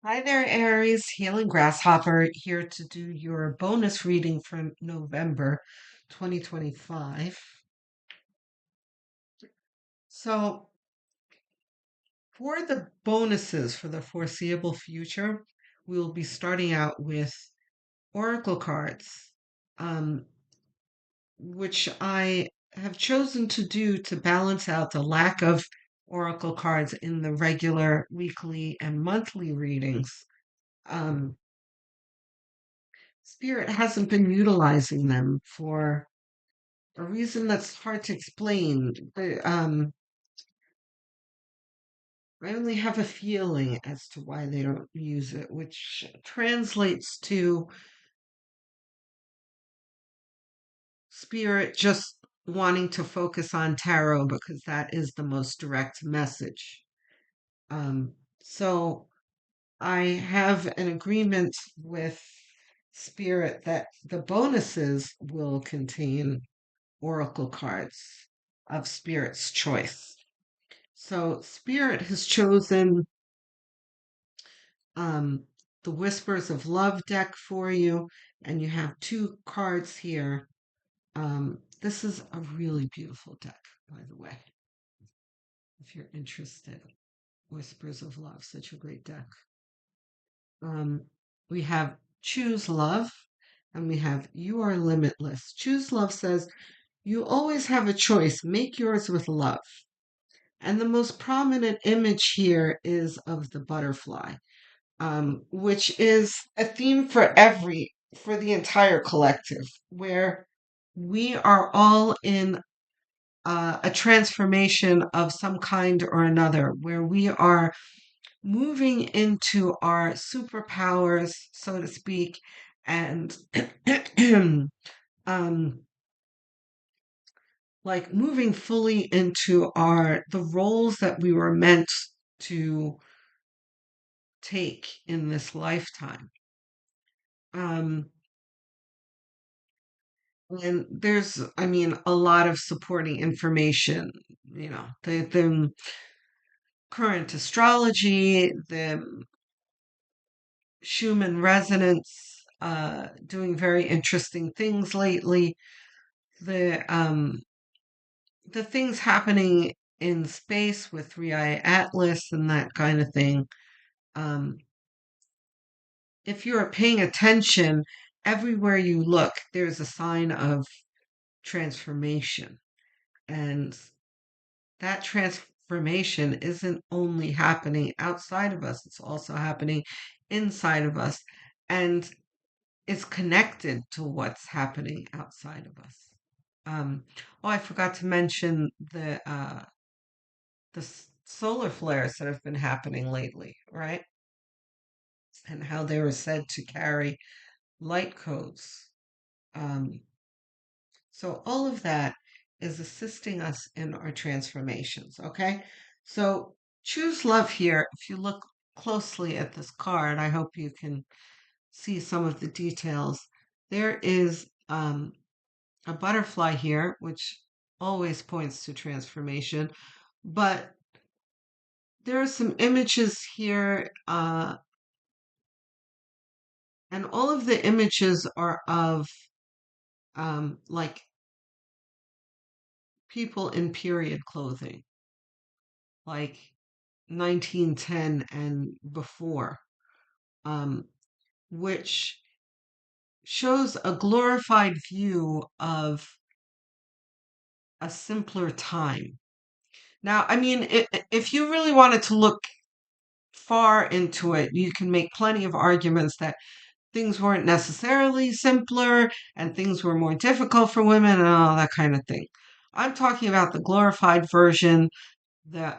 Hi there, Aries. Healing Grasshopper here to do your bonus reading for November 2025. So, for the bonuses for the foreseeable future, we will be starting out with oracle cards, um, which I have chosen to do to balance out the lack of oracle cards in the regular weekly and monthly readings. Um, Spirit hasn't been utilizing them for a reason that's hard to explain. I only have a feeling as to why they don't use it, which translates to Spirit just wanting to focus on tarot because that is the most direct message. Um, so I have an agreement with Spirit that the bonuses will contain oracle cards of Spirit's choice. So Spirit has chosen um, the Whispers of Love deck for you, and you have two cards here. This is a really beautiful deck, by the way, if you're interested. Whispers of Love, such a great deck. Um, we have Choose Love, and we have You Are Limitless. Choose Love says, you always have a choice. Make yours with love. And the most prominent image here is of the butterfly, which is a theme for the entire collective, where we are all in a transformation of some kind or another, where we are moving into our superpowers, so to speak, and um, like moving fully into our the roles that we were meant to take in this lifetime. Um, and there's, I mean, a lot of supporting information, the current astrology, the Schumann resonance, doing very interesting things lately, the the things happening in space with 3i Atlas and that kind of thing. Um, if you're paying attention, everywhere you look, there's a sign of transformation. And that transformation isn't only happening outside of us, it's also happening inside of us. And it's connected to what's happening outside of us. Um, oh, I forgot to mention the solar flares that have been happening lately, right? And how they were said to carry light codes. Um, so all of that is assisting us in our transformations, okay? So choose love here. If you look closely at this card, I hope you can see some of the details. There is a butterfly here, which always points to transformation, but there are some images here, and all of the images are of like people in period clothing, like 1910 and before, um, which shows a glorified view of a simpler time. Now, I mean, if you really wanted to look far into it, you can make plenty of arguments that things weren't necessarily simpler and things were more difficult for women and all that kind of thing. I'm talking about the glorified version, the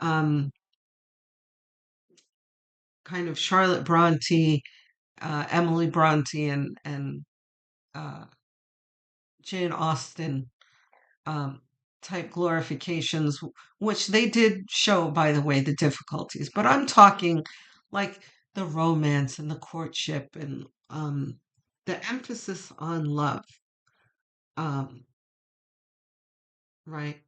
kind of Charlotte Bronte, Emily Bronte, and uh, Jane Austen um, type glorifications, which they did show, by the way, the difficulties. But I'm talking like the romance and the courtship and the emphasis on love, um, right?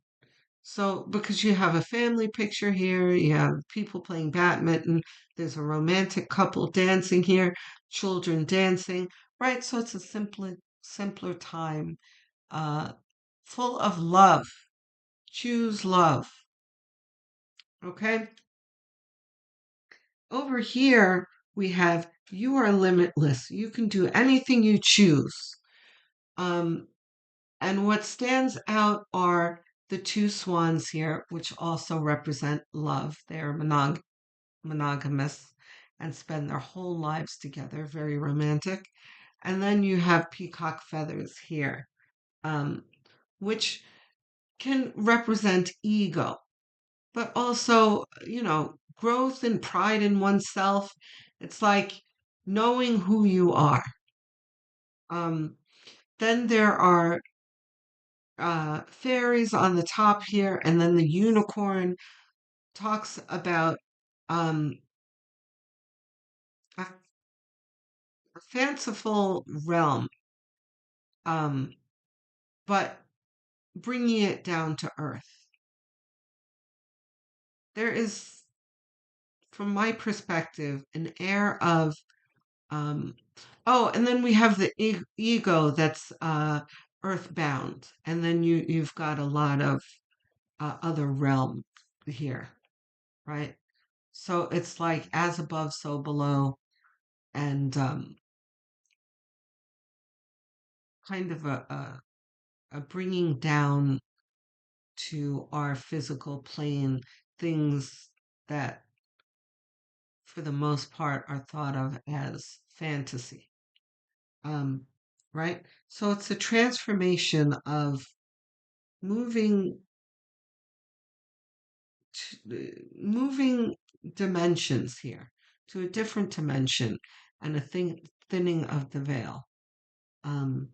So, because you have a family picture here, you have people playing badminton, there's a romantic couple dancing here, children dancing, right? So it's a simpler time, uh, full of love. Choose love. Okay. Over here, we have you are limitless. You can do anything you choose. Um, and what stands out are the two swans here, which also represent love. They're monogamous and spend their whole lives together, very romantic. And then you have peacock feathers here, um, which can represent ego, but also, growth and pride in oneself. It's like knowing who you are. Um, then there are fairies on the top here, and then the unicorn talks about um, a, a fanciful realm, um, but bringing it down to earth. There is, from my perspective, an air of um, oh, and then we have the ego that's earthbound, and then you've got a lot of other realm here, right? So it's like as above, so below, and kind of a bringing down to our physical plane things that, for the most part, are thought of as fantasy. Um, right? So it's a transformation of moving moving dimensions here to a different dimension and a thinning of the veil. Um,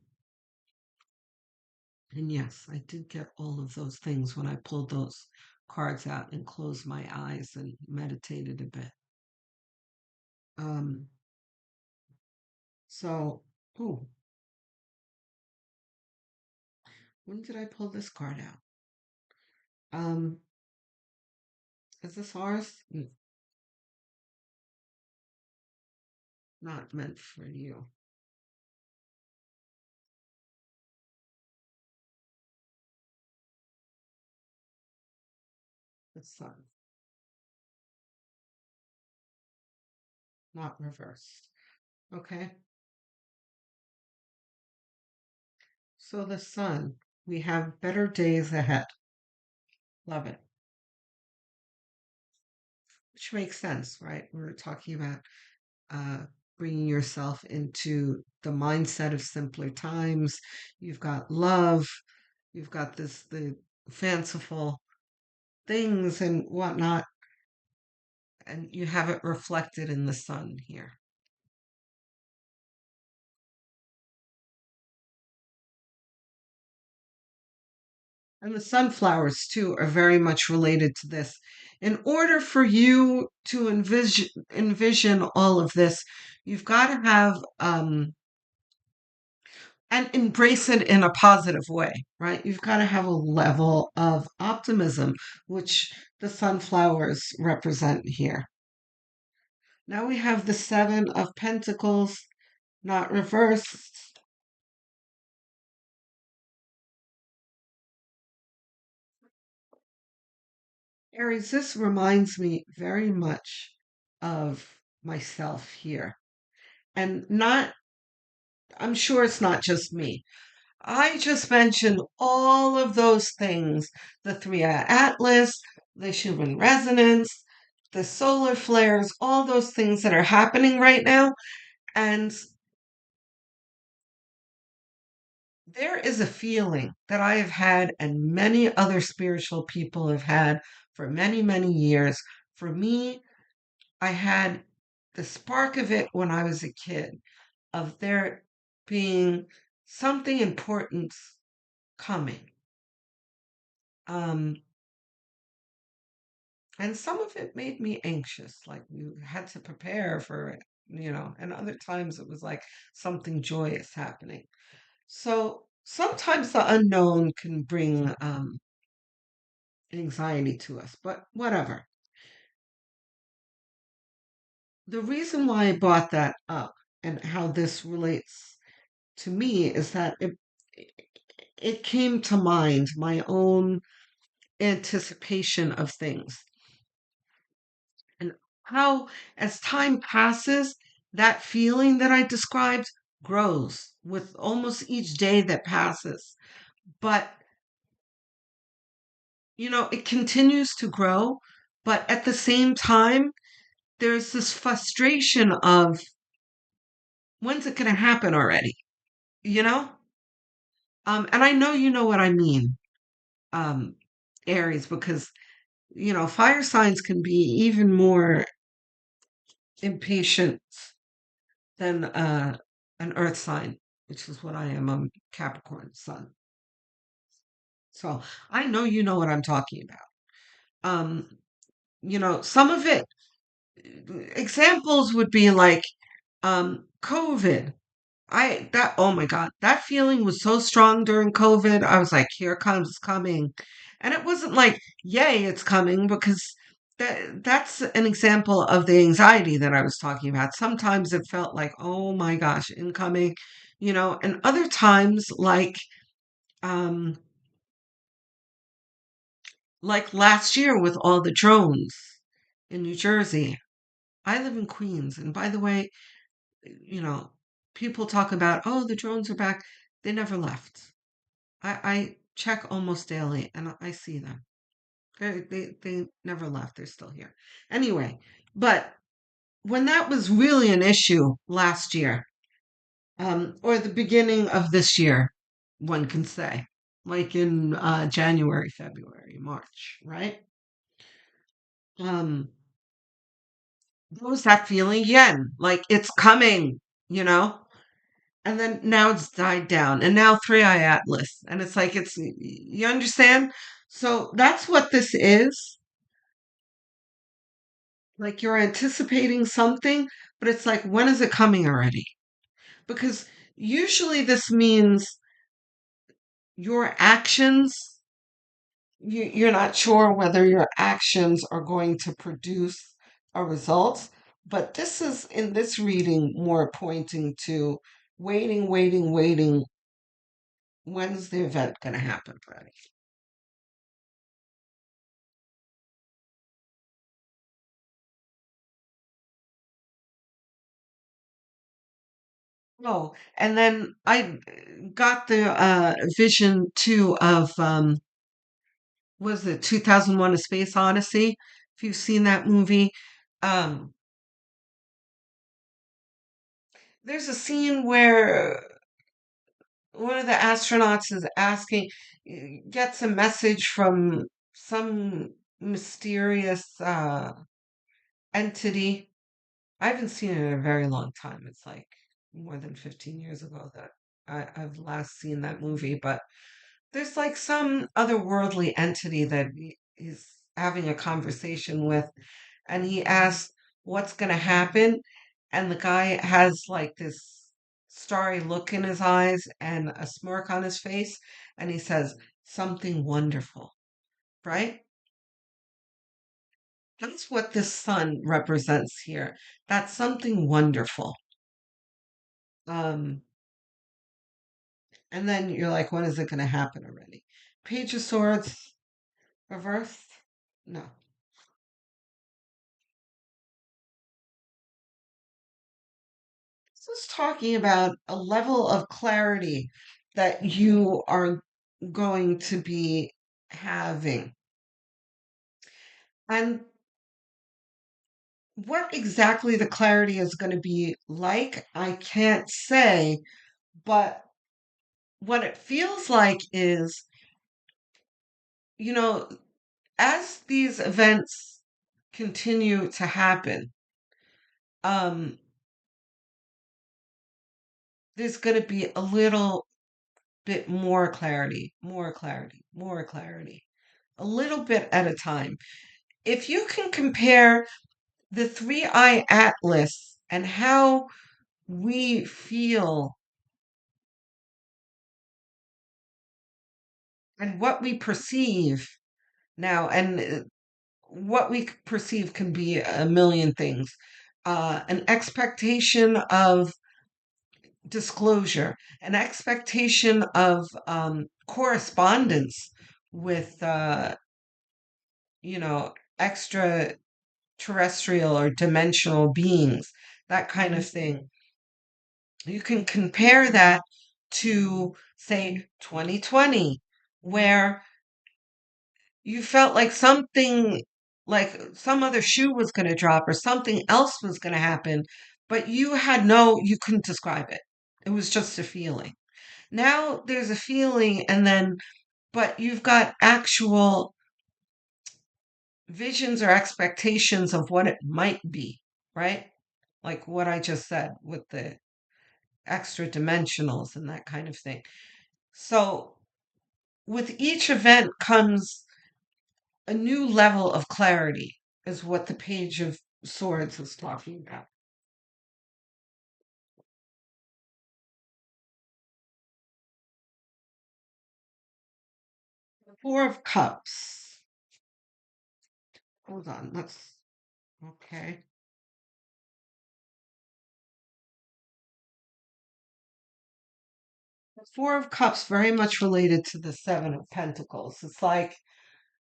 and yes, I did get all of those things when I pulled those cards out and closed my eyes and meditated a bit. Um, so, oh, when did I pull this card out? Um, is this ours? Not meant for you. The sun, not reversed. Okay. So the sun, we have better days ahead. Love it. Which makes sense, right? We're talking about uh, bringing yourself into the mindset of simpler times. You've got love. You've got the fanciful things and whatnot, and you have it reflected in the sun here. And the sunflowers, too, are very much related to this. In order for you to envision all of this, you've got to have and embrace it in a positive way, right? You've got to have a level of optimism, which the sunflowers represent here. Now we have the Seven of Pentacles, not reversed. Aries, this reminds me very much of myself here. And not, I'm sure it's not just me. I just mentioned all of those things, the 3-eye atlas, the Schumann resonance, the solar flares, all those things that are happening right now. And there is a feeling that I have had, and many other spiritual people have had for many, many years. For me, I had the spark of it when I was a kid, of there being something important coming. Um, and some of it made me anxious, like you had to prepare for it, and other times it was like something joyous happening. So sometimes the unknown can bring anxiety to us, but whatever. The reason why I brought that up and how this relates to me is that it came to mind my own anticipation of things and how as time passes that feeling that I described grows with almost each day that passes, but it continues to grow, but at the same time there's this frustration of when's it going to happen already, you know and I know you know what I mean, um Aries, because fire signs can be even more impatient than an earth sign, which is what I am. I'm Capricorn sun. So I know you know what I'm talking about. Some of it, examples would be like COVID. Oh my God, that feeling was so strong during COVID. I was like, here comes it's coming. And it wasn't like, yay, it's coming, because that's an example of the anxiety that I was talking about. Sometimes it felt like, oh my gosh, incoming, and other times um like last year with all the drones in New Jersey. I live in Queens, and by the way, you know, people talk about, oh, the drones are back. They never left. I check almost daily and I see them. They never left. They're still here. Anyway, but when that was really an issue last year, or the beginning of this year, one can say, like in January, February, March, right? Um, there was that feeling again, like it's coming, you know? And then now it's died down, and now three eye atlas, and it's like you understand. So that's what this is. Like you're anticipating something, but it's like, when is it coming already? Because usually this means your actions, you're not sure whether your actions are going to produce a result, but this is in this reading more pointing to waiting, waiting, waiting. When's the event going to happen, Freddie? Oh, and then I got the vision too of was it 2001: A Space Odyssey? If you've seen that movie, um, there's a scene where one of the astronauts is asking, gets a message from some mysterious entity. I haven't seen it in a very long time. It's like more than 15 years ago that I've last seen that movie, but there's like some otherworldly entity that he's having a conversation with, and he asks what's going to happen, and the guy has like this starry look in his eyes and a smirk on his face, and he says something wonderful, right? That's what this sun represents here. That's something wonderful. Um, and then you're like, when is it going to happen already? Page of Swords reversed? No. This is talking about a level of clarity that you are going to be having. And what exactly the clarity is going to be like, I can't say, but what it feels like is, you know, as these events continue to happen, um, there's going to be a little bit more clarity, more clarity, more clarity, a little bit at a time. If you can compare the three eye atlas and how we feel and what we perceive Now, and what we perceive can be a million things. An expectation of disclosure, an expectation of correspondence with, you know, extraterrestrial or dimensional beings, that kind of thing. You can compare that to, say, 2020, where you felt like some other shoe was going to drop or something else was going to happen, but you couldn't describe it. It was just a feeling. Now there's a feeling, but you've got actual visions or expectations of what it might be, right? Like what I just said with the extra dimensionals and that kind of thing. So with each event comes a new level of clarity, is what the Page of Swords is talking about. The Four of Cups. Hold on, let's. Okay. The Four of Cups very much related to the Seven of Pentacles. It's like,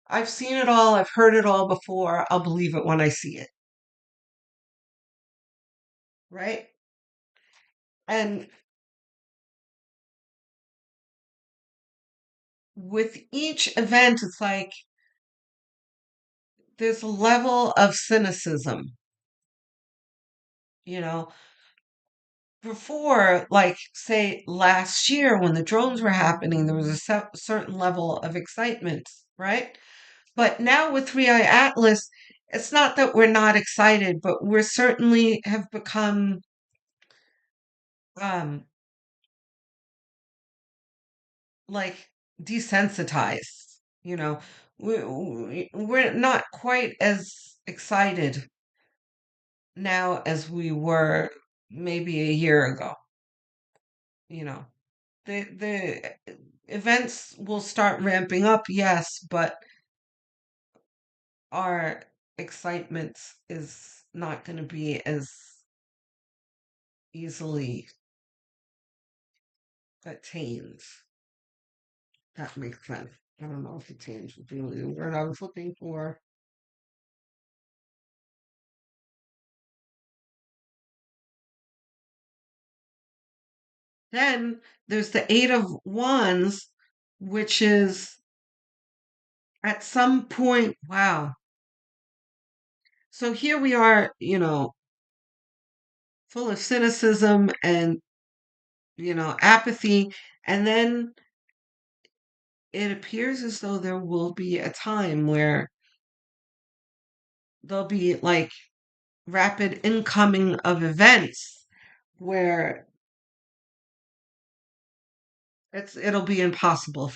I've seen it all, I've heard it all before, I'll believe it when I see it, right? And with each event, it's like there's a level of cynicism, you know. Before, like, say, last year when the drones were happening, there was a certain level of excitement, right? But now with Three Eye Atlas, it's not that we're not excited, but we're certainly have become um like desensitized, you know. We're not quite as excited now as we were maybe a year ago, you know. The events will start ramping up, yes, but our excitement is not going to be as easily attained. That makes sense. I don't know if attained would be really the word I was looking for. Then there's the Eight of Wands, which is at some point, wow. So here we are, full of cynicism and, apathy. And then it appears as though there will be a time where there'll be like rapid incoming of events where it'll be impossible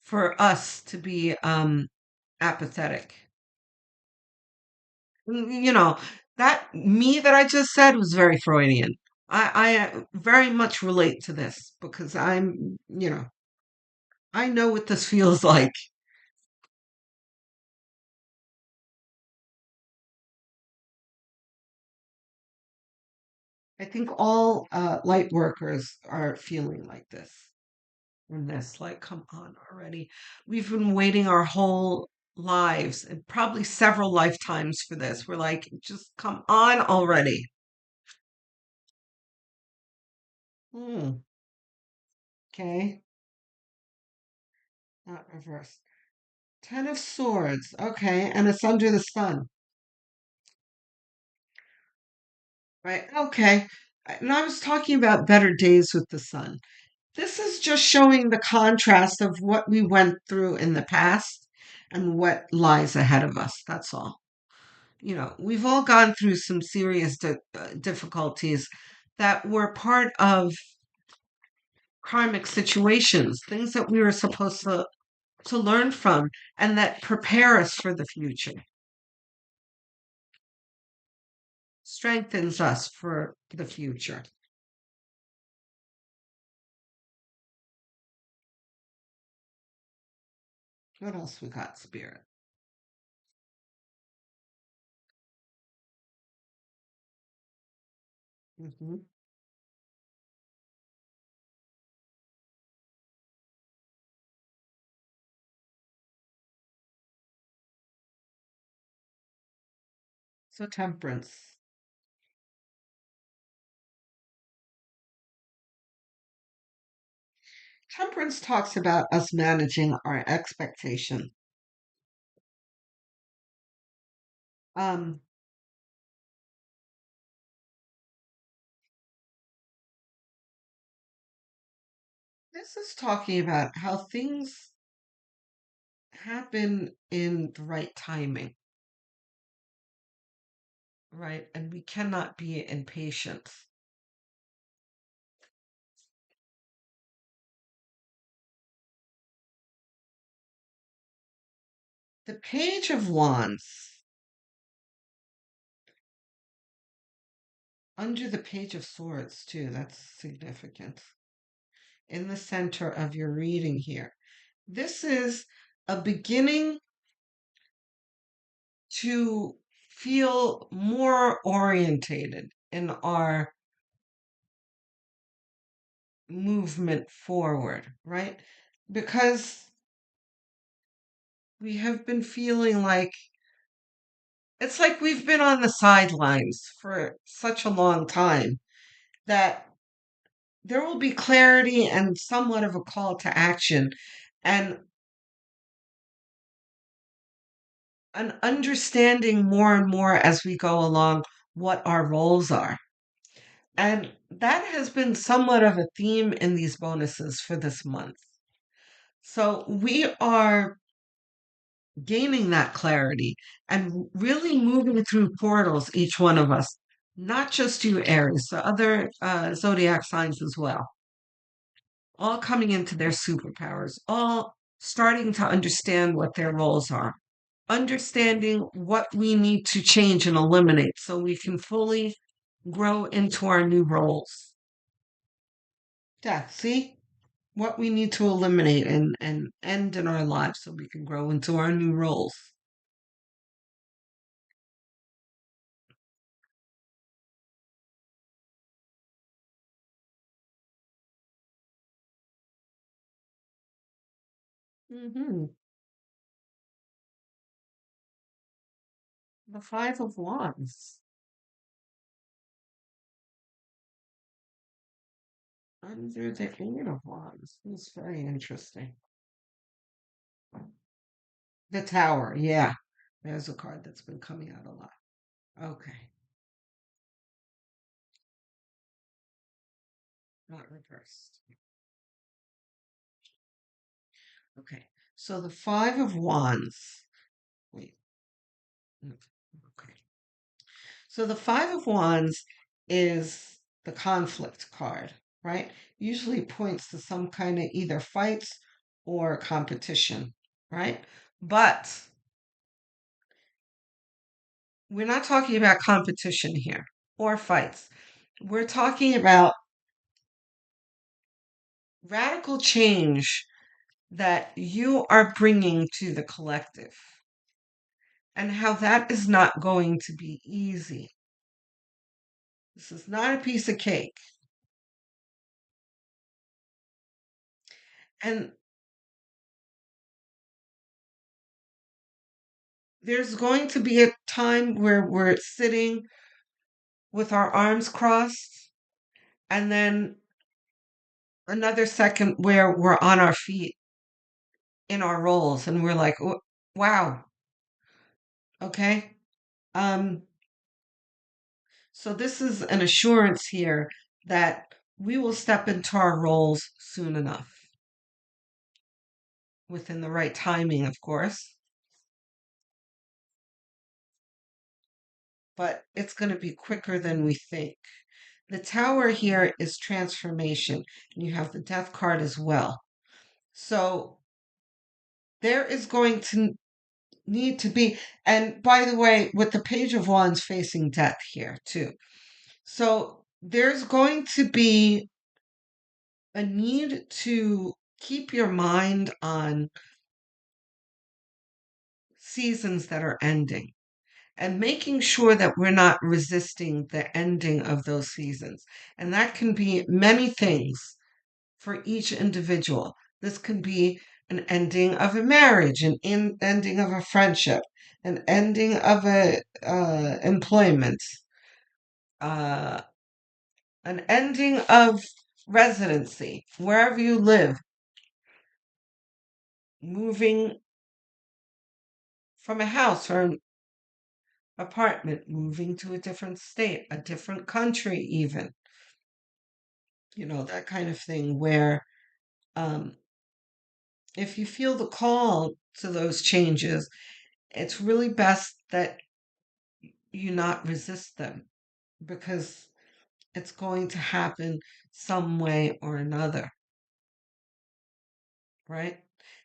for us to be apathetic. You know, that me that I just said was very Freudian. I very much relate to this because I know what this feels like. I think all light workers are feeling like this in this. Like, come on already. We've been waiting our whole lives and probably several lifetimes for this. We're like, just come on already. Hmm. Okay. Not reverse. Ten of Swords. Okay. And it's under the sun. Right. Okay. And I was talking about better days with the sun. This is just showing the contrast of what we went through in the past and what lies ahead of us. That's all. We've all gone through some serious difficulties that were part of karmic situations, things that we were supposed to learn from and that prepare us for the future, strengthens us for the future. What else we got, Spirit? Hmm. So Temperance. Temperance talks about us managing our expectation. Um, this is talking about how things happen in the right timing, right? And we cannot be impatient. The Page of Wands, under the Page of Swords, too, that's significant. In the center of your reading here. This is a beginning to feel more orientated in our movement forward, right? Because we have been feeling like it's like we've been on the sidelines for such a long time that there will be clarity and somewhat of a call to action and an understanding more and more as we go along what our roles are. And that has been somewhat of a theme in these bonuses for this month. So we are gaining that clarity and really moving through portals, each one of us, not just you, Aries, the other zodiac signs as well, all coming into their superpowers, all starting to understand what their roles are, understanding what we need to change and eliminate so we can fully grow into our new roles. Yeah, see? What we need to eliminate and end in our lives so we can grow into our new roles. Hmm. The Five of Wands under the Eight of Wands. It's very interesting. The Tower, yeah. There's a card that's been coming out a lot. Okay, not reversed. Okay, so the Five of Wands. Wait, no, okay. So the Five of Wands is the conflict card, right? Usually points to some kind of either fights or competition, right? But we're not talking about competition here or fights. We're talking about radical change that you are bringing to the collective and how that is not going to be easy. This is not a piece of cake. And there's going to be a time where we're sitting with our arms crossed, and then another second where we're on our feet in our roles and we're like, wow, okay. Um, so this is an assurance here that we will step into our roles soon enough, within the right timing, of course, but it's going to be quicker than we think. The tower here is transformation, and you have the death card as well. So there is going to need to be, and by the way, with the Page of Wands facing death here too. So there's going to be a need to keep your mind on seasons that are ending and making sure that we're not resisting the ending of those seasons. And that can be many things for each individual. This can be an ending of a marriage, ending of a friendship, an ending of a employment, uh, an ending of residency, wherever you live, moving from a house or an apartment, moving to a different state, a different country, even, that kind of thing, where um, if you feel the call to those changes, it's really best that you not resist them because it's going to happen some way or another, right?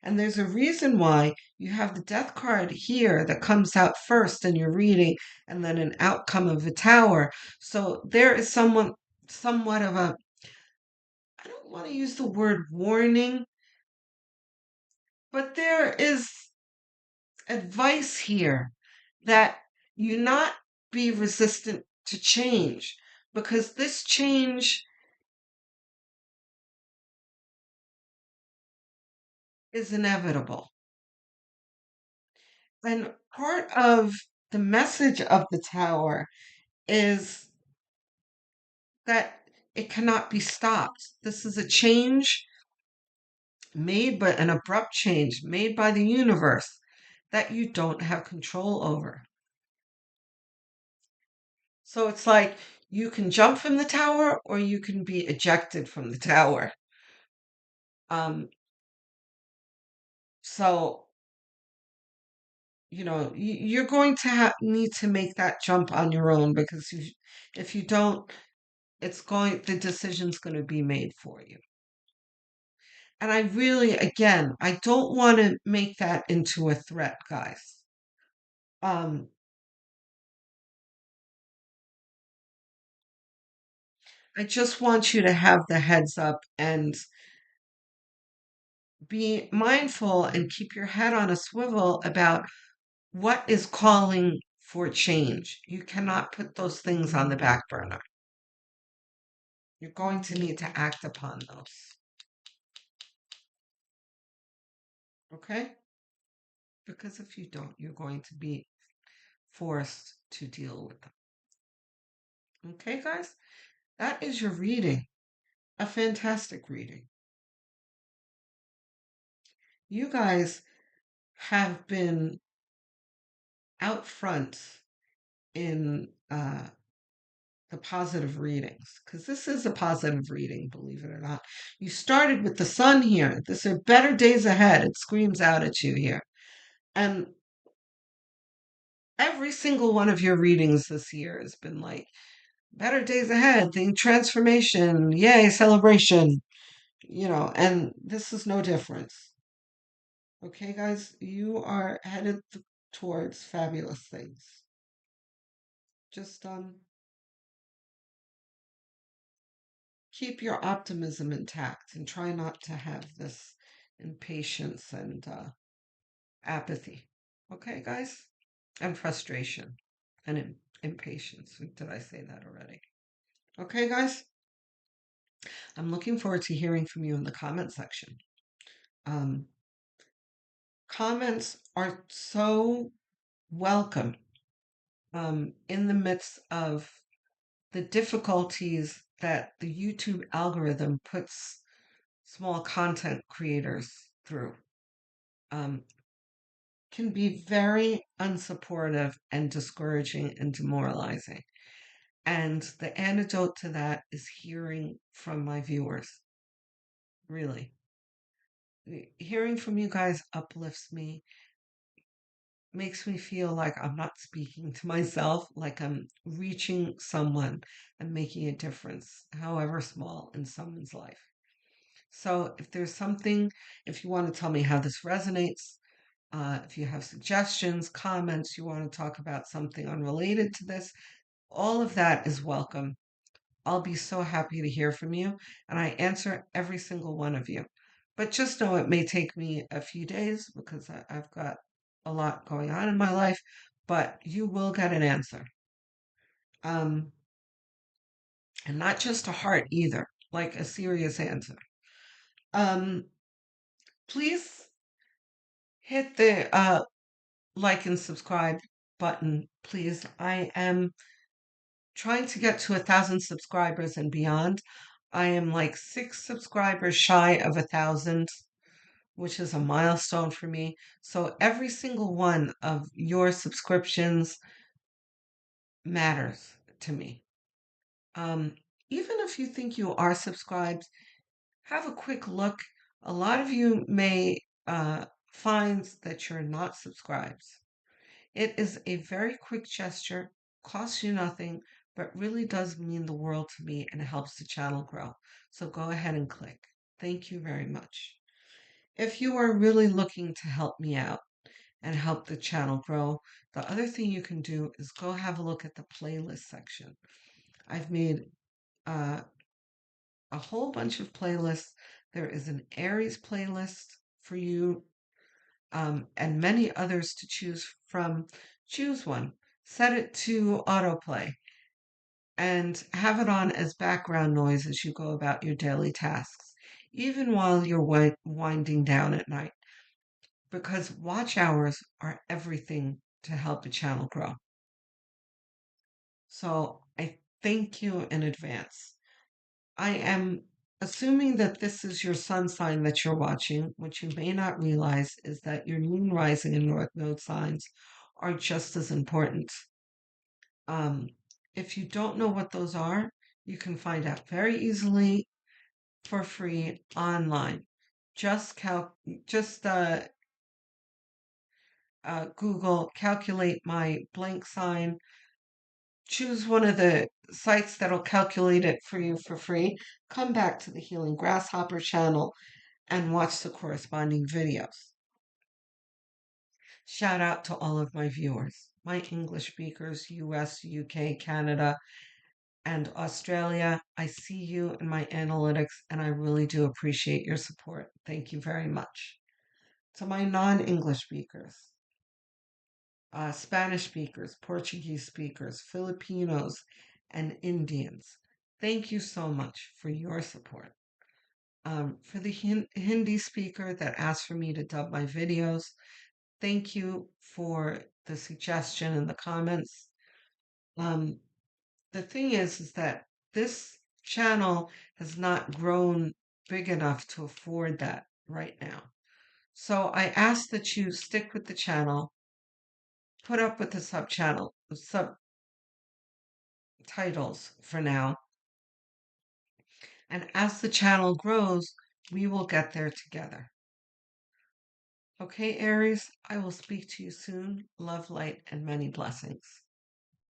And there's a reason why you have the death card here that comes out first in your reading and then an outcome of a tower. So there is somewhat of a, I don't want to use the word warning, but there is advice here that you not be resistant to change because this change is inevitable. And part of the message of the tower is that it cannot be stopped. This is a change made by an abrupt change made by the universe that you don't have control over. So it's like you can jump from the tower or you can be ejected from the tower. Um, so you're going to need to make that jump on your own because if you don't, the decision's going to be made for you. And I really, again, I don't want to make that into a threat, guys. Um, I just want you to have the heads up and be mindful and keep your head on a swivel about what is calling for change. You cannot put those things on the back burner. You're going to need to act upon those. Okay? Because if you don't, you're going to be forced to deal with them. Okay, guys? That is your reading. A fantastic reading. You guys have been out front in the positive readings because this is a positive reading, believe it or not. You started with the sun here. This are better days ahead. It screams out at you here. And every single one of your readings this year has been like better days ahead, the transformation, yay, celebration, and this is no difference. Okay, guys, you are headed towards fabulous things. Just keep your optimism intact and try not to have this impatience and apathy. Okay, guys? And frustration and impatience. Did I say that already? Okay, guys? I'm looking forward to hearing from you in the comment section. Um, Comments are so welcome in the midst of the difficulties that the YouTube algorithm puts small content creators through. Can be very unsupportive and discouraging and demoralizing. And the antidote to that is hearing from my viewers. Really. Hearing from you guys uplifts me, makes me feel like I'm not speaking to myself, like I'm reaching someone and making a difference, however small, in someone's life. So if there's something, if you want to tell me how this resonates, if you have suggestions, comments, you want to talk about something unrelated to this, all of that is welcome. I'll be so happy to hear from you, and I answer every single one of you. But just know it may take me a few days because I've got a lot going on in my life, but you will get an answer. Um, and not just a heart either, like a serious answer. Um, please hit the like and subscribe button, please. I am trying to get to 1,000 subscribers and beyond. I am like 6 subscribers shy of 1,000, which is a milestone for me. So every single one of your subscriptions matters to me. Um, Even if you think you are subscribed, have a quick look. A lot of you may find that you're not subscribed. It is a very quick gesture, costs you nothing, but really does mean the world to me and helps the channel grow. So go ahead and click. Thank you very much. If you are really looking to help me out and help the channel grow, the other thing you can do is go have a look at the playlist section. I've made uh, a whole bunch of playlists. There is an Aries playlist for you and many others to choose from. Choose one, set it to autoplay, and have it on as background noise as you go about your daily tasks, even while you're winding down at night, because watch hours are everything to help a channel grow. So I thank you in advance. I am assuming that this is your sun sign that you're watching. What you may not realize is that your moon rising and north node signs are just as important. Um, if you don't know what those are, you can find out very easily for free online. Just Google calculate my blank sign. Choose one of the sites that'll calculate it for you for free. Come back to the Healing Grasshopper channel and watch the corresponding videos. Shout out to all of my viewers, my English speakers, US, UK, Canada, and Australia. I see you in my analytics, and I really do appreciate your support. Thank you very much. To my non English speakers, Spanish speakers, Portuguese speakers, Filipinos, and Indians, thank you so much for your support. For the Hindi speaker that asked for me to dub my videos, thank you for the suggestion in the comments. Um, the thing is that this channel has not grown big enough to afford that right now. So I ask that you stick with the channel, put up with the subtitles for now, and as the channel grows, we will get there together. Okay, Aries, I will speak to you soon. Love, light, and many blessings.